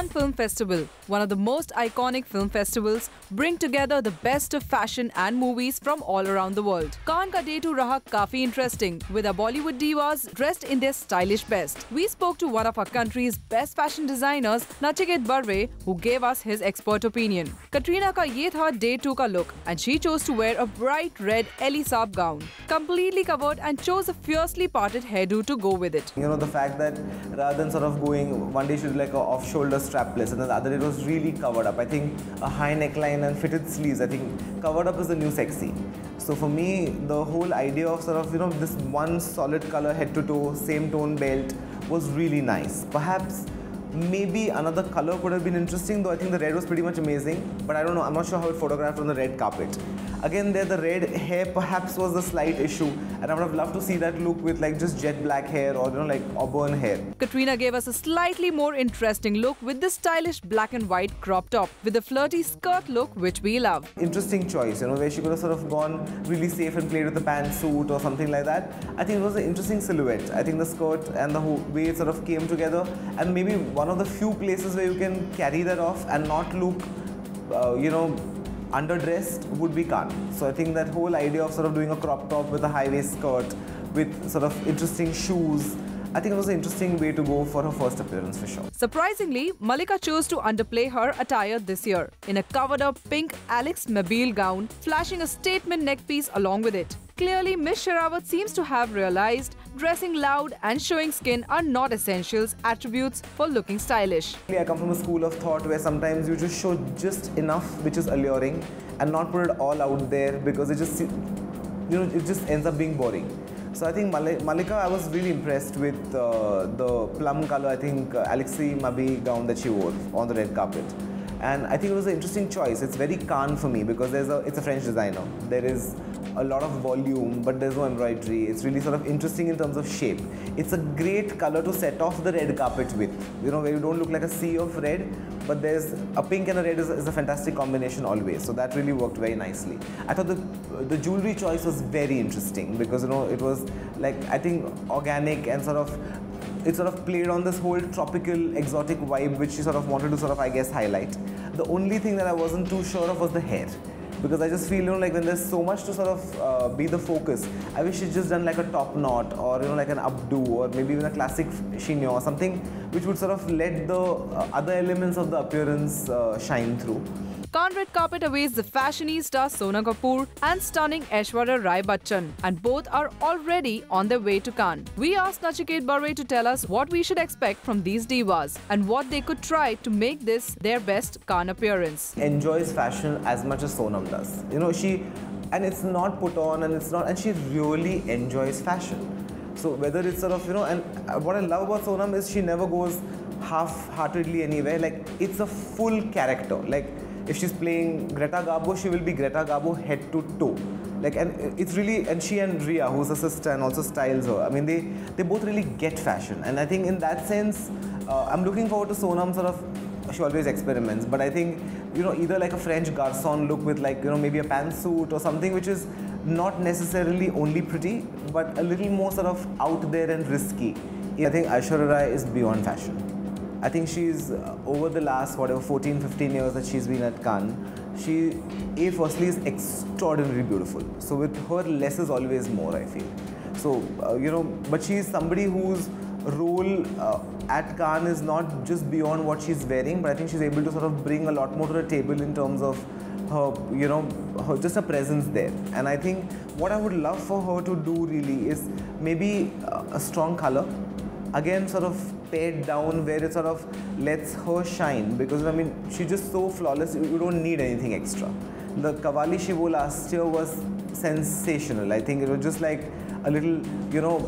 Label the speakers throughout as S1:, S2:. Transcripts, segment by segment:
S1: Cannes Film Festival, one of the most iconic film festivals, bring together the best of fashion and movies from all around the world. Cannes ka day 2 raha काफी interesting, with our Bollywood divas dressed in their stylish best. We spoke to one of our country's best fashion designers, Nachiket Barve, who gave us his expert opinion. Katrina ka ye tha day 2 ka look, and she chose to wear a bright red Ellie Saab gown, completely covered, and chose a fiercely parted hairdo to go with it.
S2: You know, the fact that rather than sort of going, one day she did like a off-shoulder strapless, and then the other day it was really covered up. I think a high neckline and fitted sleeves, I think covered up is the new sexy. So for me, the whole idea of sort of, you know, this one solid color head to toe, same tone belt was really nice. Perhaps maybe another color could have been interesting, though I think the red was pretty much amazing. But I don't know, I'm not sure how it photographed on the red carpet. Again, there the red hair perhaps was the slight issue, and I would have loved to see that look with like just jet black hair or, you know, like auburn hair.
S1: Katrina gave us a slightly more interesting look with this stylish black and white crop top with the flirty skirt look, which we love.
S2: Interesting choice, you know, where she could have sort of gone really safe and played with the pantsuit or something like that. I think it was an interesting silhouette. I think the skirt and the whole way it sort of came together, and maybe one of the few places where you can carry that off and not look, you know, underdressed would be Cannes. So I think that whole idea of sort of doing a crop top with a high-waist skirt with sort of interesting shoes, I think it was an interesting way to go for her first appearance for sure.
S1: Surprisingly, Malika chose to underplay her attire this year in a covered-up pink Alex Mabille gown, flashing a statement neckpiece along with it. Clearly, Miss Sherawat seems to have realized dressing loud and showing skin are not essentials attributes for looking stylish.
S2: I come from a school of thought where sometimes you just show just enough which is alluring and not put it all out there, because it just, you know, it just ends up being boring. So I think Malika, I was really impressed with the plum color, I think Alexei Mabille gown that she wore on the red carpet. And I think it was an interesting choice. It's very Cannes for me because it's a French designer. There is a lot of volume, but there's no embroidery. It's really sort of interesting in terms of shape. It's a great color to set off the red carpet with, you know, where you don't look like a sea of red, but there's a pink and a red is a fantastic combination always. So that really worked very nicely. I thought the jewelry choice was very interesting because, you know, it was like, I think, organic and sort of, it sort of played on this whole tropical, exotic vibe which she sort of wanted to sort of, I guess, highlight. The only thing that I wasn't too sure of was the hair. Because I just feel, you know, like when there's so much to sort of be the focus, I wish she'd just done like a top knot or, you know, like an updo or maybe even a classic chignon or something which would sort of let the other elements of the appearance shine through.
S1: Cannes red carpet awaits the fashionista Sonam Kapoor and stunning Aishwarya Rai Bachchan, and both are already on their way to Cannes. We asked Nachiket Barve to tell us what we should expect from these divas and what they could try to make this their best Cannes appearance.
S2: Enjoys fashion as much as Sonam does. You know, and it's not put on and she really enjoys fashion. So whether it's sort of, you know, and what I love about Sonam is she never goes half-heartedly anywhere. Like, it's a full character. Like, if she's playing Greta Garbo, she will be Greta Garbo head to toe. Like, and it's really, and she and Ria, who's a sister and also styles her, I mean, they both really get fashion. And I think in that sense, I'm looking forward to Sonam sort of, she always experiments, but I think, you know, either like a French garçon look with like, you know, maybe a pantsuit or something which is not necessarily only pretty, but a little more sort of out there and risky. I think Aishwarya Rai is beyond fashion. I think she's, over the last, whatever, 14, 15 years that she's been at Cannes, she, firstly, is extraordinarily beautiful. So with her, less is always more, I feel. So, you know, but she's somebody whose role at Cannes is not just beyond what she's wearing, but I think she's able to sort of bring a lot more to the table in terms of her, you know, just her presence there. And I think what I would love for her to do really is maybe a strong color. Again, sort of pared down where it sort of lets her shine, because I mean, she's just so flawless, you don't need anything extra. The Qawwali she wore last year was sensational. I think it was just like a little, you know,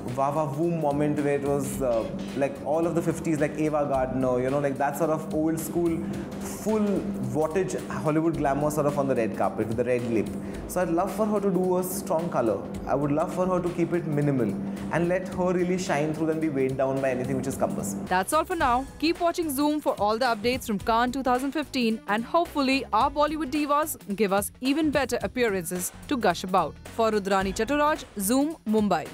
S2: Vava Voom moment where it was like all of the 50s, like Ava Gardner, you know, like that sort of old school, full wattage Hollywood glamour sort of on the red carpet with the red lip. So I'd love for her to do a strong color. I would love for her to keep it minimal and let her really shine through than be weighed down by anything which is cumbersome.
S1: That's all for now. Keep watching Zoom for all the updates from Cannes 2015, and hopefully our Bollywood divas give us even better appearances to gush about. For Rudrani Chaturaj, Zoom, Mumbai.